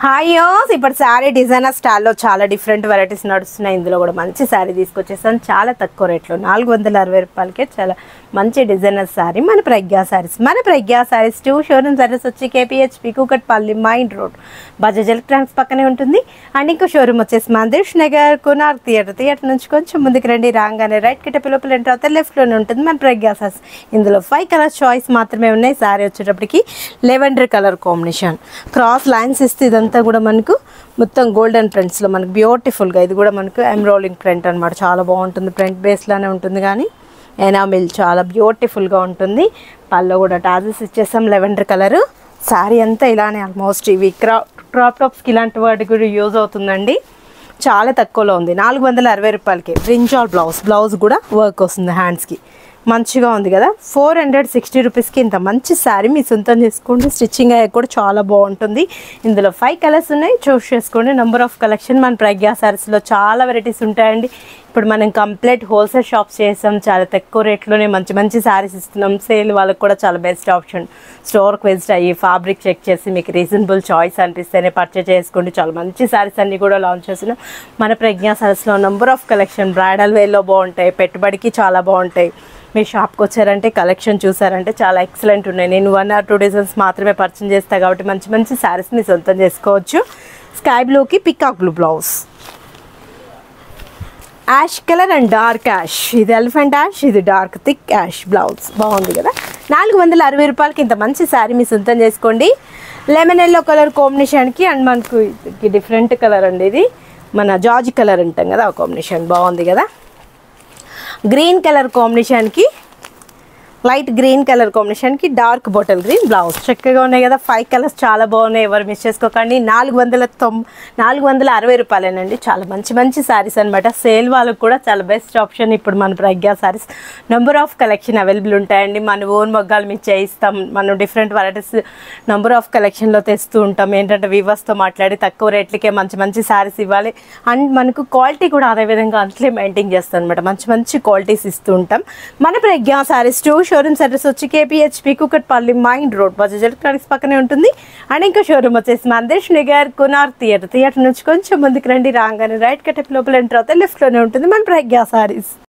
Hi యోస్ ఇప్పుడు sari designer స్టైల్లో చాలా డిఫరెంట్ వెరైటీస్ నడుస్తున్నాయి. ఇందులో కూడా మంచి శారీ తీసుకొచ్చేసాను చాలా తక్కువ రేట్లో 460 రూపాయలకే చాలా మంచి డిజైనర్ శారీ మన ప్రజ్ఞా శారీస్ 2 షోరూమ్స్ అడ్రస్ వచ్చి KPHB Kukatpally main road Bajaj electronics పక్కనే ఉంటుంది. అండ్ ఇంకో షోరూమ్ వచ్చేసి మందిర్ష్ నగర్ కునార్ థియేటర్ నుంచి కొంచెం ముందుకు రండి. రాగానే రైట్ కి లోపల ఎంటర్ అవుతే లెఫ్ట్లోనే ఉంటుంది మన ప్రజ్ఞా శారీస్. ఇందులో 5 కలర్స్ చాయిస్ మాత్రమే ఉన్నాయి. శారీ వచ్చేటప్పటికి lavender colour combination cross lines ఇస్తే ఇదంతా కూడా మనకు మొత్తం గోల్డెన్ ప్రింట్స్లో మనకు బ్యూటిఫుల్గా ఇది కూడా మనకు ఎంబ్రాయిడింగ్ ప్రింట్ అనమాట. చాలా బాగుంటుంది. ప్రింట్ బేస్లోనే ఉంటుంది కానీ ఎనామిల్ చాలా బ్యూటిఫుల్గా ఉంటుంది. పళ్ళు కూడా టాజెస్ ఇచ్చేసాం లెవెండర్ కలరు. శారీ అంతా ఇలానే ఆల్మోస్ట్ ఇవి క్రాప్ టాప్స్కి ఇలాంటి వాటికి కూడా యూజ్ అవుతుందండి. చాలా తక్కువలో ఉంది 460 రూపాయలకి. బ్రింజాల్ బ్లౌజ్ కూడా వర్క్ వస్తుంది హ్యాండ్స్కి. మంచిగా ఉంది కదా. 460 రూపీస్కి ఇంత మంచి శారీ మీ సొంతం చేసుకోండి. స్టిచ్చింగ్ అయ్యే కూడా చాలా బాగుంటుంది. ఇందులో 5 కలర్స్ ఉన్నాయి. చూస్ చేసుకోండి. నెంబర్ ఆఫ్ కలెక్షన్ మన ప్రజ్ఞా శారీస్లో చాలా వెరైటీస్ ఉంటాయండి. ఇప్పుడు మనం కంప్లీట్ హోల్సేల్ షాప్స్ చేసాం. చాలా తక్కువ రేట్లోనే మంచి శారీస్ ఇస్తున్నాం. సేల్ వాళ్ళకి కూడా చాలా బెస్ట్ ఆప్షన్. స్టోర్కి విజిట్ అయ్యి ఫ్యాబ్రిక్ చెక్ చేసి మీకు రీజనబుల్ చాయిస్ అనిపిస్తేనే పర్చేజ్ చేసుకోండి. చాలా మంచి శారీస్ అన్నీ కూడా లాంచ్ చేస్తున్నాం మన ప్రజ్ఞా శారీస్లో. నెంబర్ ఆఫ్ కలెక్షన్ బ్రైడల్ వేర్లో బాగుంటాయి, పెట్టుబడికి చాలా బాగుంటాయి. మీరు షాప్కి వచ్చారంటే కలెక్షన్ చూసారంటే చాలా ఎక్సలెంట్ ఉన్నాయి. నేను 1 or 2 డిజైన్స్ మాత్రమే పర్చేజ్ చేస్తాను కాబట్టి మంచి శారీస్ని సొంతం చేసుకోవచ్చు. స్కై బ్లూకి peacock blue blouse, ash colour and dark ash. ఇది ఎలిఫెంట్ యాష్, ఇది డార్క్ థిక్ యాష్ బ్లౌజ్. బాగుంది కదా. 460 రూపాయలకి ఇంత మంచి శారీ మీ సొంతం చేసుకోండి. లెమన్ ఎల్లో కలర్ కాంబినేషన్కి అండ్ మనకు డిఫరెంట్ కలర్ అండి. ఇది మన జార్జ్ కలర్ అంటాం కదా ఆ కాంబినేషన్. బాగుంది కదా. గ్రీన్ కలర్ కాంబినేషన్కి లైట్ గ్రీన్ కలర్ కాంబినేషన్కి డార్క్ బాటిల్ గ్రీన్ బ్లౌజ్. చక్కగా ఉన్నాయి కదా. 5 కలర్స్ చాలా బాగున్నాయి. ఎవరు మిస్ చేసుకోకండి. 460 రూపాయలేనండి. చాలా మంచి శారీస్ అనమాట. సేల్ వాళ్ళకు కూడా చాలా బెస్ట్ ఆప్షన్ ఇప్పుడు మన Pragna saris. Number of collection available ఉంటాయండి. మన ఓన్ మొగ్గాలు మేము చేయిస్తాం. మనం డిఫరెంట్ వెరైటీస్ నెంబర్ ఆఫ్ కలెక్షన్లో తెస్తూ ఉంటాం. ఏంటంటే వీవర్స్తో మాట్లాడి తక్కువ రేట్లకే మంచి శారీస్ ఇవ్వాలి. అండ్ మనకు క్వాలిటీ కూడా అదేవిధంగా అంతలే మెయింటైన్ చేస్తాం అనమాట. మంచి క్వాలిటీస్ ఇస్తూ ఉంటాం మన ప్రజ్ఞా శారీస్. 2 షోరూమ్స్ అడ్రస్ వచ్చి KPHB Kukatpally main road Bajaj electronics పక్కనే ఉంటుంది. అండ్ ఇంకో షోరూమ్ వచ్చేసి మందిర్ష్ నగర్ కునార్ థియేటర్ నుంచి కొంచెం ముందుకు రండి. రాగానే రైట్ కి లోపల ఎంటర్ అవుతే లెఫ్ట్లోనే ఉంటుంది మన ప్రజ్ఞా శారీస్.